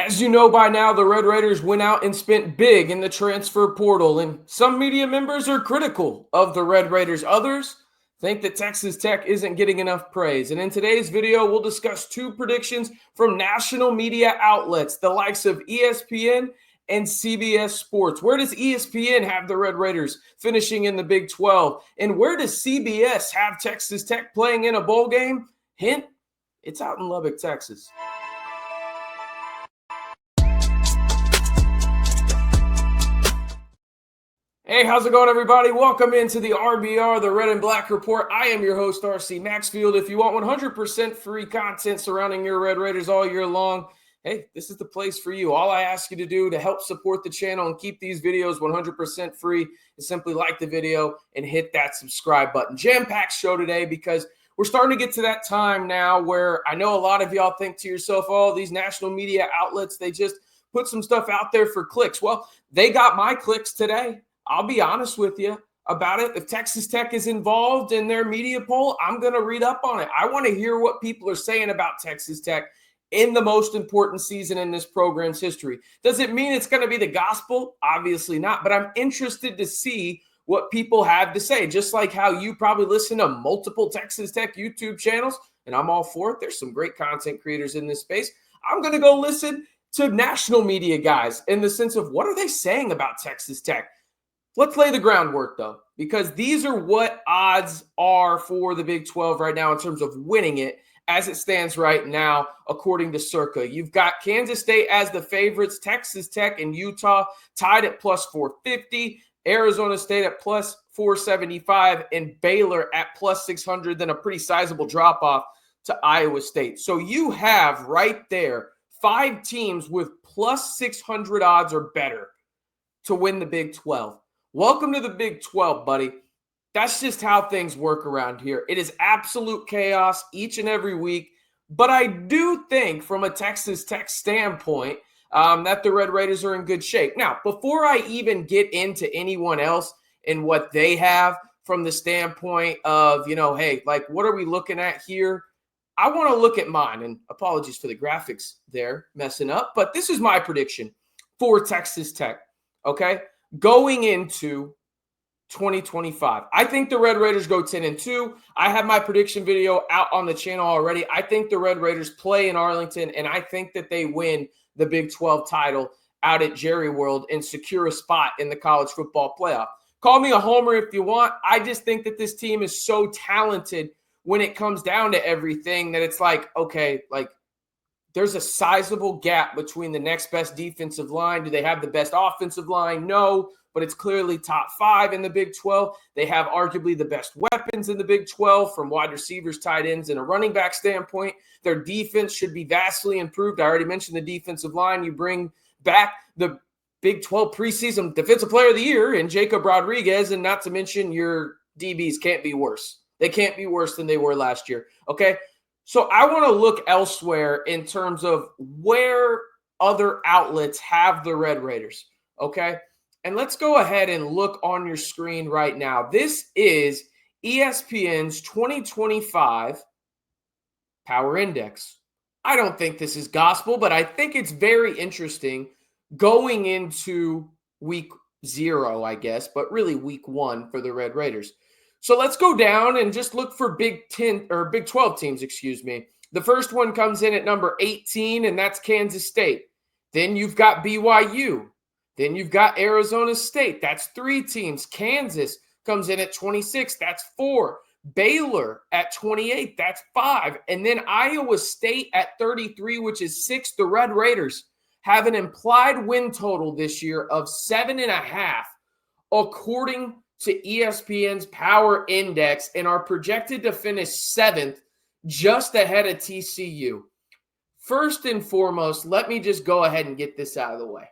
As you know by now, the Red Raiders went out and spent big in the transfer portal, and some media members are critical of the Red Raiders. Others think that Texas Tech isn't getting enough praise. And in today's video, we'll discuss two predictions from national media outlets, the likes of ESPN and CBS Sports. Where does ESPN have the Red Raiders finishing in the Big 12? And where does CBS have Texas Tech playing in a bowl game? Hint, it's out in Lubbock, Texas. Hey, how's it going, everybody? Welcome into the RBR, the Red and Black Report. I am your host, RC Maxfield. If you want 100% free content surrounding your Red Raiders all year long, hey, this is the place for you. All I ask you to do to help support the channel and keep these videos 100% free is simply like the video and hit that subscribe button. Jam-packed show today because we're starting to get to that time now where I know a lot of y'all think to yourself, oh, these national media outlets, they just put some stuff out there for clicks. Well, they got my clicks today. I'll be honest with you about it. If Texas Tech is involved in their media poll, I'm going to read up on it. I want to hear what people are saying about Texas Tech in the most important season in this program's history. Does it mean it's going to be the gospel? Obviously not, but I'm interested to see what people have to say, just like how you probably listen to multiple Texas Tech YouTube channels, and I'm all for it. There's some great content creators in this space. I'm going to go listen to national media guys in the sense of what are they saying about Texas Tech? Let's lay the groundwork, though, because these are what odds are for the Big 12 right now in terms of winning it as it stands right now, according to Circa. You've got Kansas State as the favorites, Texas Tech and Utah tied at plus 450, Arizona State at plus 475, and Baylor at plus 600, then a pretty sizable drop-off to Iowa State. So you have right there 5 teams with plus 600 odds or better to win the Big 12. Welcome to the Big 12, buddy. That's just how things work around here. It is absolute chaos each and every week. But I do think from a Texas Tech standpoint that the Red Raiders are in good shape. Now, before I even get into anyone else and what they have from the standpoint of, hey, like what are we looking at here? I want to look at mine. And apologies for the graphics there messing up. But this is my prediction for Texas Tech, okay? Going into 2025. I think the Red Raiders go 10-2. I have my prediction video out on the channel already. I think the Red Raiders play in Arlington, and I think that they win the Big 12 title out at Jerry World and secure a spot in the college football playoff. Call me a homer if you want. I just think that this team is so talented when it comes down to everything that it's like, okay, like there's a sizable gap between the next best defensive line. Do they have the best offensive line? No, but it's clearly top 5 in the Big 12. They have arguably the best weapons in the Big 12 from wide receivers, tight ends, and a running back standpoint. Their defense should be vastly improved. I already mentioned the defensive line. You bring back the Big 12 preseason Defensive Player of the Year in Jacob Rodriguez, and not to mention your DBs can't be worse. They can't be worse than they were last year, okay? So I want to look elsewhere in terms of where other outlets have the Red Raiders, okay? And let's go ahead and look on your screen right now. This is ESPN's 2025 Power Index. I don't think this is gospel, but I think it's very interesting going into week 0, I guess, but really week 1 for the Red Raiders. So let's go down and just look for Big 12 teams, excuse me. The first one comes in at number 18, and that's Kansas State. Then you've got BYU. Then you've got Arizona State. That's 3 teams. Kansas comes in at 26. That's 4. Baylor at 28. That's 5. And then Iowa State at 33, which is 6. The Red Raiders have an implied win total this year of 7.5, according to ESPN's Power Index, and are projected to finish 7th, just ahead of TCU. First and foremost, let me just go ahead and get this out of the way.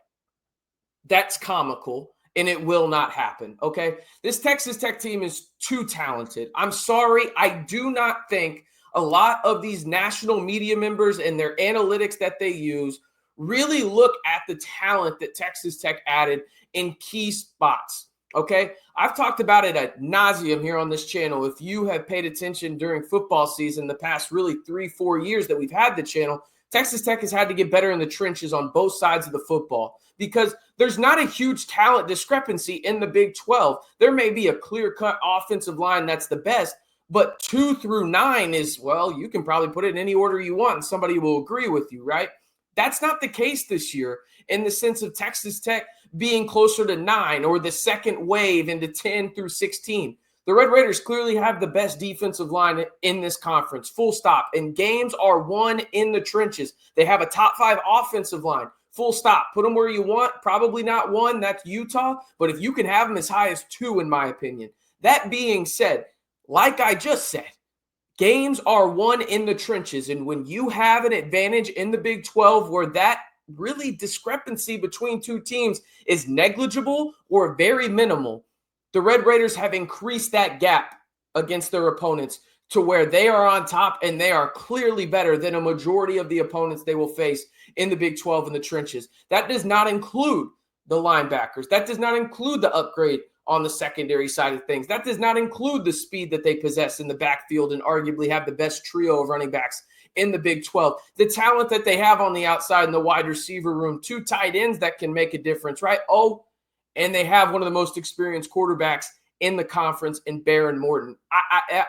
That's comical, and it will not happen, okay? This Texas Tech team is too talented. I'm sorry, I do not think a lot of these national media members and their analytics that they use really look at the talent that Texas Tech added in key spots. Okay, I've talked about it ad nauseum here on this channel. If you have paid attention during football season, the past really 3-4 years that we've had the channel, Texas Tech has had to get better in the trenches on both sides of the football because there's not a huge talent discrepancy in the Big 12. There may be a clear-cut offensive line that's the best, but 2 through 9 is, well, you can probably put it in any order you want and somebody will agree with you, right? That's not the case this year in the sense of Texas Tech being closer to 9 or the second wave into 10 through 16. The Red Raiders clearly have the best defensive line in this conference, full stop. And games are won in the trenches. They have a top 5 offensive line, full stop. Put them where you want. Probably not 1, that's Utah. But if you can have them as high as 2, in my opinion. That being said, like I just said, games are won in the trenches. And when you have an advantage in the Big 12 where that really discrepancy between two teams is negligible or very minimal, the Red Raiders have increased that gap against their opponents to where they are on top and they are clearly better than a majority of the opponents they will face in the Big 12 in the trenches. That does not include the linebackers. That does not include the upgrade on the secondary side of things. That does not include the speed that they possess in the backfield and arguably have the best trio of running backs in the Big 12. The talent that they have on the outside in the wide receiver room, 2 tight ends that can make a difference, right? And they have one of the most experienced quarterbacks in the conference in Baron Morton.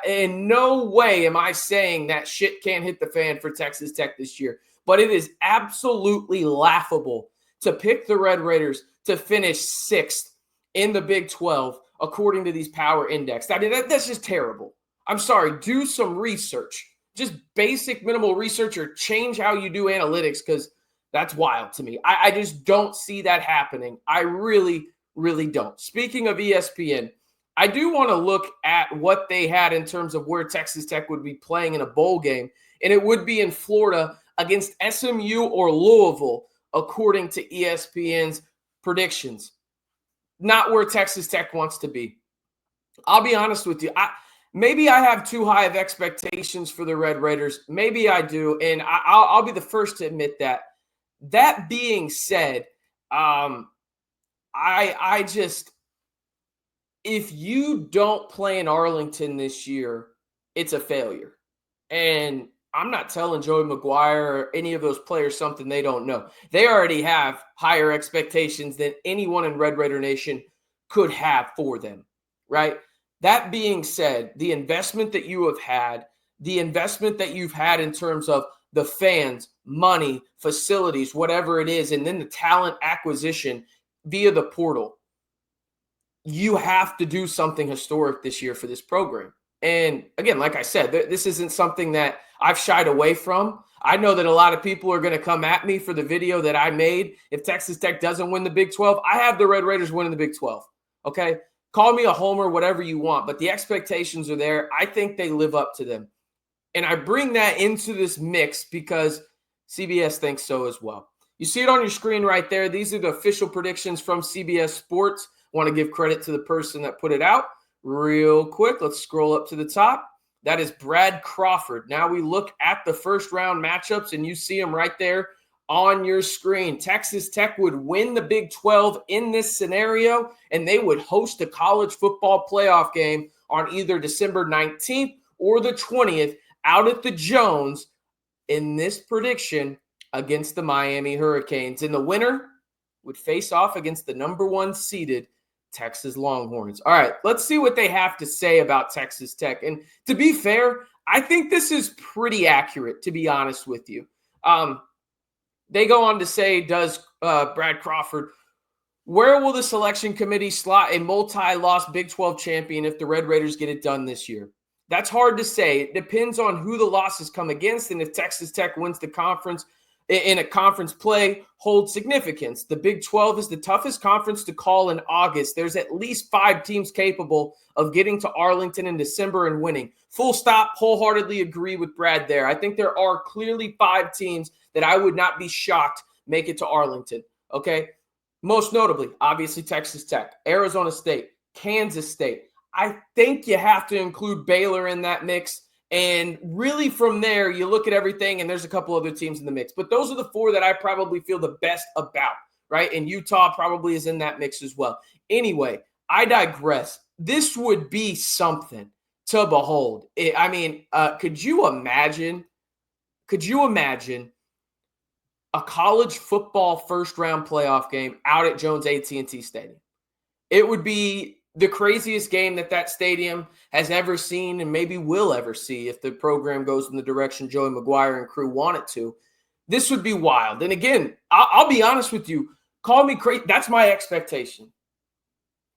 In no way am I saying that shit can't hit the fan for Texas Tech this year, but it is absolutely laughable to pick the Red Raiders to finish 6th in the Big 12 according to these power index. That's just terrible. I'm sorry. Do some research. Just basic minimal research or change how you do analytics because that's wild to me. I just don't see that happening. I really don't. Speaking of ESPN, I do want to look at what they had in terms of where Texas Tech would be playing in a bowl game, and it would be in Florida against SMU or Louisville, according to ESPN's predictions. Not where Texas Tech wants to be. I'll be honest with you. Maybe I have too high of expectations for the Red Raiders. Maybe I do, and I'll be the first to admit that. That being said, I just, if you don't play in Arlington this year, it's a failure. And I'm not telling Joey Maguire or any of those players something they don't know. They already have higher expectations than anyone in Red Raider Nation could have for them, right? That being said, the investment that you have had, the investment that you've had in terms of the fans, money, facilities, whatever it is, and then the talent acquisition via the portal, you have to do something historic this year for this program. And again, like I said, this isn't something that I've shied away from. I know that a lot of people are going to come at me for the video that I made. If Texas Tech doesn't win the Big 12, I have the Red Raiders winning the Big 12. Okay? Call me a homer, whatever you want, but the expectations are there. I think they live up to them. And I bring that into this mix because CBS thinks so as well. You see it on your screen right there. These are the official predictions from CBS Sports. Want to give credit to the person that put it out. Real quick, let's scroll up to the top. That is Brad Crawford. Now we look at the first round matchups, and you see them right there on your screen. Texas Tech would win the Big 12 in this scenario, and they would host a college football playoff game on either December 19th or the 20th out at the Jones in this prediction against the Miami Hurricanes. And the winner would face off against the number 1 seeded Texas Longhorns. All right, let's see what they have to say about Texas Tech. And to be fair, I think this is pretty accurate, to be honest with you. They go on to say, does Brad Crawford, where will the selection committee slot a multi-loss Big 12 champion if the Red Raiders get it done this year? That's hard to say. It depends on who the losses come against and if Texas Tech wins the conference in a conference play holds significance. The Big 12 is the toughest conference to call in August. There's at least 5 teams capable of getting to Arlington in December and winning. Full stop, wholeheartedly agree with Brad there. I think there are clearly 5 teams that I would not be shocked make it to Arlington, okay? Most notably, obviously Texas Tech, Arizona State, Kansas State. I think you have to include Baylor in that mix. And really from there, you look at everything, and there's a couple other teams in the mix. But those are the 4 that I probably feel the best about, right? And Utah probably is in that mix as well. Anyway, I digress. This would be something to behold. Could you imagine a college football first-round playoff game out at Jones AT&T Stadium. It would be the craziest game that stadium has ever seen and maybe will ever see if the program goes in the direction Joey McGuire and crew want it to. This would be wild. And again, I'll be honest with you. Call me crazy. That's my expectation,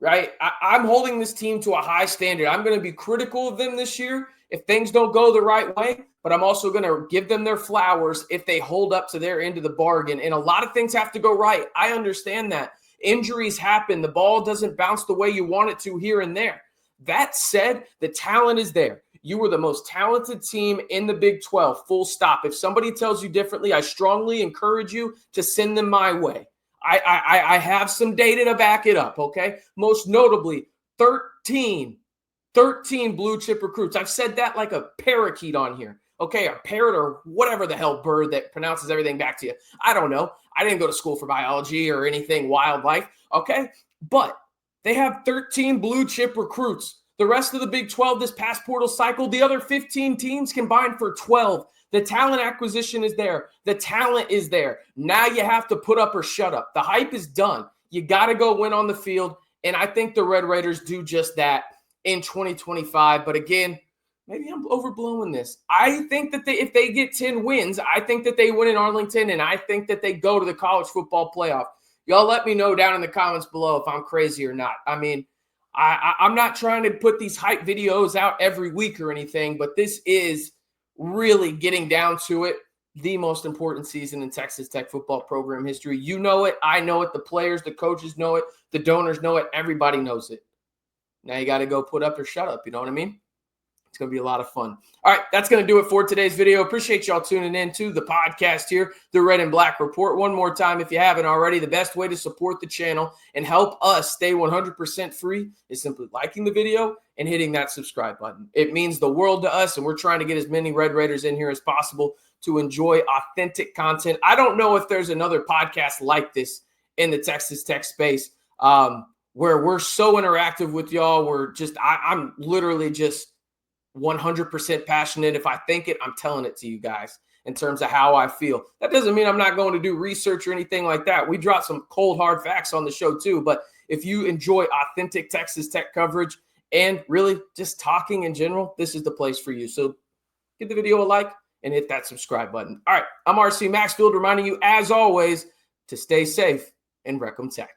right? I'm holding this team to a high standard. I'm going to be critical of them this year if things don't go the right way, but I'm also going to give them their flowers if they hold up to their end of the bargain. And a lot of things have to go right. I understand that. Injuries happen. The ball doesn't bounce the way you want it to here and there. That said, the talent is there. You were the most talented team in the Big 12, full stop. If somebody tells you differently, I strongly encourage you to send them my way. I have some data to back it up, okay? Most notably, 13 blue chip recruits. I've said that like a parakeet on here. Okay, a parrot or whatever the hell bird that pronounces everything back to you. I don't know. I didn't go to school for biology or anything wildlife, okay? But they have 13 blue chip recruits. The rest of the Big 12 this past portal cycle, the other 15 teams combined for 12. The talent acquisition is there. The talent is there. Now you have to put up or shut up. The hype is done. You got to go win on the field, and I think the Red Raiders do just that in 2025. But again, maybe I'm overblowing this. I think that if they get 10 wins, I think that they win in Arlington, and I think that they go to the college football playoff. Y'all let me know down in the comments below if I'm crazy or not. I mean, I'm not trying to put these hype videos out every week or anything, but this is really getting down to it, the most important season in Texas Tech football program history. You know it. I know it. The players, the coaches know it. The donors know it. Everybody knows it. Now you got to go put up or shut up. You know what I mean? It's going to be a lot of fun. All right, that's going to do it for today's video. Appreciate y'all tuning in to the podcast here, the Red and Black Report. One more time, if you haven't already, the best way to support the channel and help us stay 100% free is simply liking the video and hitting that subscribe button. It means the world to us, and we're trying to get as many Red Raiders in here as possible to enjoy authentic content. I don't know if there's another podcast like this in the Texas Tech space where we're so interactive with y'all. I'm literally just 100% passionate. If I think it, I'm telling it to you guys in terms of how I feel. That doesn't mean I'm not going to do research or anything like that. We drop some cold, hard facts on the show too. But if you enjoy authentic Texas Tech coverage and really just talking in general, this is the place for you. So give the video a like and hit that subscribe button. All right, I'm RC Maxfield reminding you, as always, to stay safe and Wreck 'em Tech.